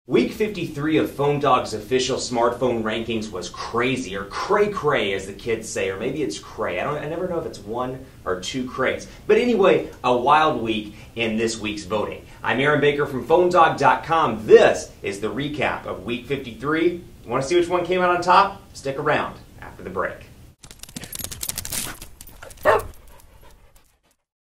Week 53 of PhoneDog's official smartphone rankings was crazy, or cray-cray as the kids say, or maybe it's cray. I never know if it's one or two crays. But anyway, a wild week in this week's voting. I'm Aaron Baker from PhoneDog.com. This is the recap of Week 53. Want to see which one came out on top? Stick around after the break.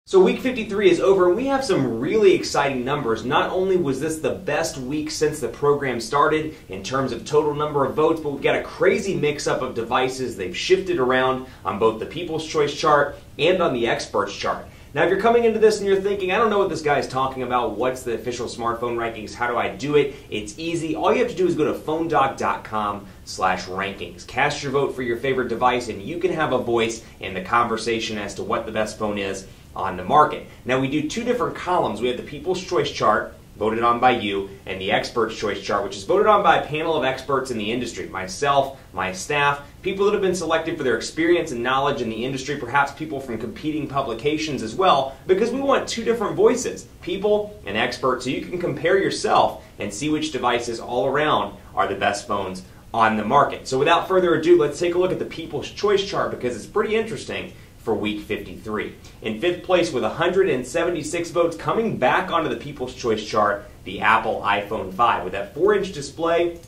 So Week 53 is over, and we have some really exciting numbers. Not only was this the best week since the program started in terms of total number of votes, but we've got a crazy mix-up of devices. They've shifted around on both the People's Choice chart and on the Experts chart. Now, if you're coming into this and you're thinking, I don't know what this guy's talking about, what's the official smartphone rankings, how do I do it? It's easy. All you have to do is go to PhoneDog.com/rankings. Cast your vote for your favorite device, and you can have a voice in the conversation as to what the best phone is on the market. Now, we do two different columns. We have the People's Choice chart, voted on by you, and the Experts Choice chart, which is voted on by a panel of experts in the industry. Myself, my staff, people that have been selected for their experience and knowledge in the industry, perhaps people from competing publications as well, because we want two different voices, people and experts, so you can compare yourself and see which devices all around are the best phones on the market. So without further ado, let's take a look at the People's Choice chart because it's pretty interesting for Week 53. In fifth place with 176 votes, coming back onto the People's Choice chart, the Apple iPhone 5 with that 4-inch display,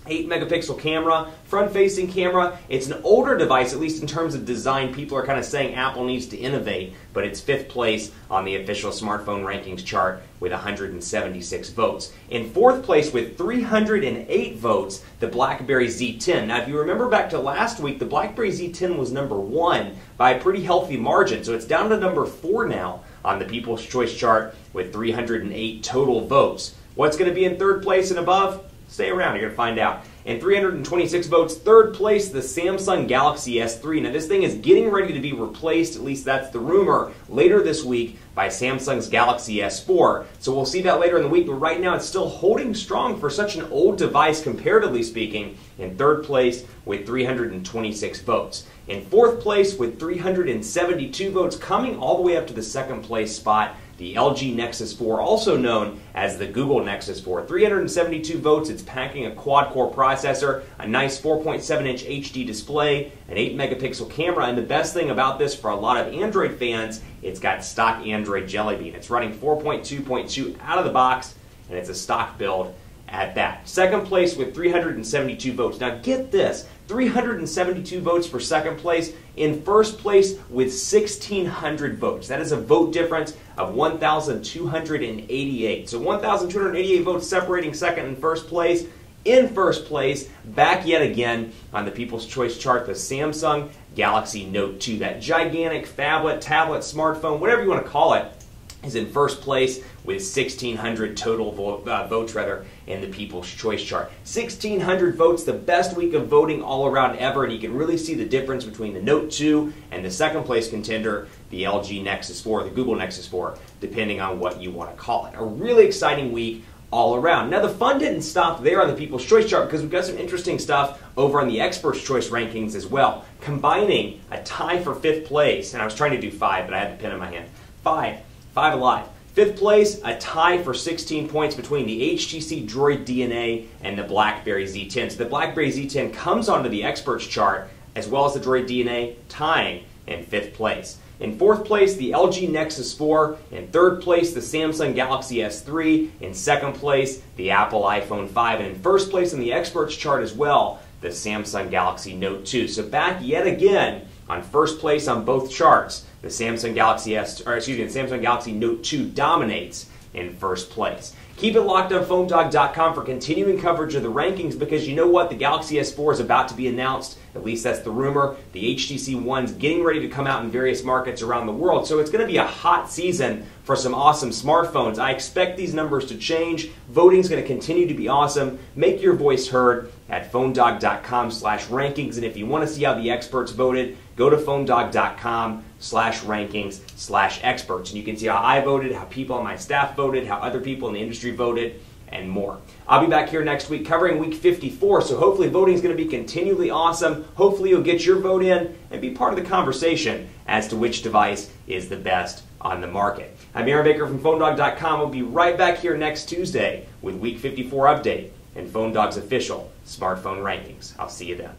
8-megapixel camera, front-facing camera. It's an older device, at least in terms of design. People are kind of saying Apple needs to innovate, but it's fifth place on the official smartphone rankings chart with 176 votes. In fourth place with 308 votes, the BlackBerry Z10. Now, if you remember back to last week, the BlackBerry Z10 was number 1 by a pretty healthy margin, so it's down to number 4 now on the People's Choice chart with 308 total votes. What's going to be in third place and above? Stay around, you're going to find out. In 326 votes, third place, the Samsung Galaxy S3. Now, this thing is getting ready to be replaced, at least that's the rumor, later this week by Samsung's Galaxy S4. So we'll see that later in the week, but right now it's still holding strong for such an old device, comparatively speaking, in third place with 326 votes. In fourth place with 372 votes, coming all the way up to the second place spot, the LG Nexus 4, also known as the Google Nexus 4. 372 votes, it's packing a quad-core processor, a nice 4.7-inch HD display, an 8-megapixel camera, and the best thing about this for a lot of Android fans, it's got stock Android Jelly Bean. It's running 4.2.2 out of the box, and it's a stock build at that. Second place with 372 votes. Now get this, 372 votes for second place. In first place with 1,600 votes. That is a vote difference of 1,288. So 1,288 votes separating second and first place. In first place, back yet again on the People's Choice chart, the Samsung Galaxy Note 2. That gigantic phablet, tablet, smartphone, whatever you want to call it, is in first place with 1,600 total votes in the People's Choice chart. 1,600 votes, the best week of voting all around ever, and you can really see the difference between the Note 2 and the second place contender, the LG Nexus 4, the Google Nexus 4, depending on what you want to call it. A really exciting week all around. Now, the fun didn't stop there on the People's Choice chart because we've got some interesting stuff over on the Experts Choice rankings as well, combining a tie for fifth place, and I was trying to do 5, but I had the pen in my hand. Five alive. Fifth place, a tie for 16 points between the HTC Droid DNA and the BlackBerry Z10. So the BlackBerry Z10 comes onto the Experts chart as well as the Droid DNA, tying in fifth place. In fourth place, the LG Nexus 4. In third place, the Samsung Galaxy S3. In second place, the Apple iPhone 5. And in first place in the Experts chart as well, the Samsung Galaxy Note 2. So back yet again on first place on both charts. The Samsung Galaxy Samsung Galaxy Note 2 dominates in first place. Keep it locked on PhoneDog.com for continuing coverage of the rankings because you know what? The Galaxy S4 is about to be announced. At least that's the rumor. The HTC One's getting ready to come out in various markets around the world. So it's going to be a hot season for some awesome smartphones. I expect these numbers to change. Voting's going to continue to be awesome. Make your voice heard at PhoneDog.com/rankings. And if you want to see how the experts voted, go to PhoneDog.com/rankings/experts. And you can see how I voted, how people on my staff voted, how other people in the industry voted, and more. I'll be back here next week covering Week 54, so hopefully voting is going to be continually awesome. Hopefully you'll get your vote in and be part of the conversation as to which device is the best on the market. I'm Aaron Baker from PhoneDog.com. We'll be right back here next Tuesday with Week 54 update and PhoneDog's official smartphone rankings. I'll see you then.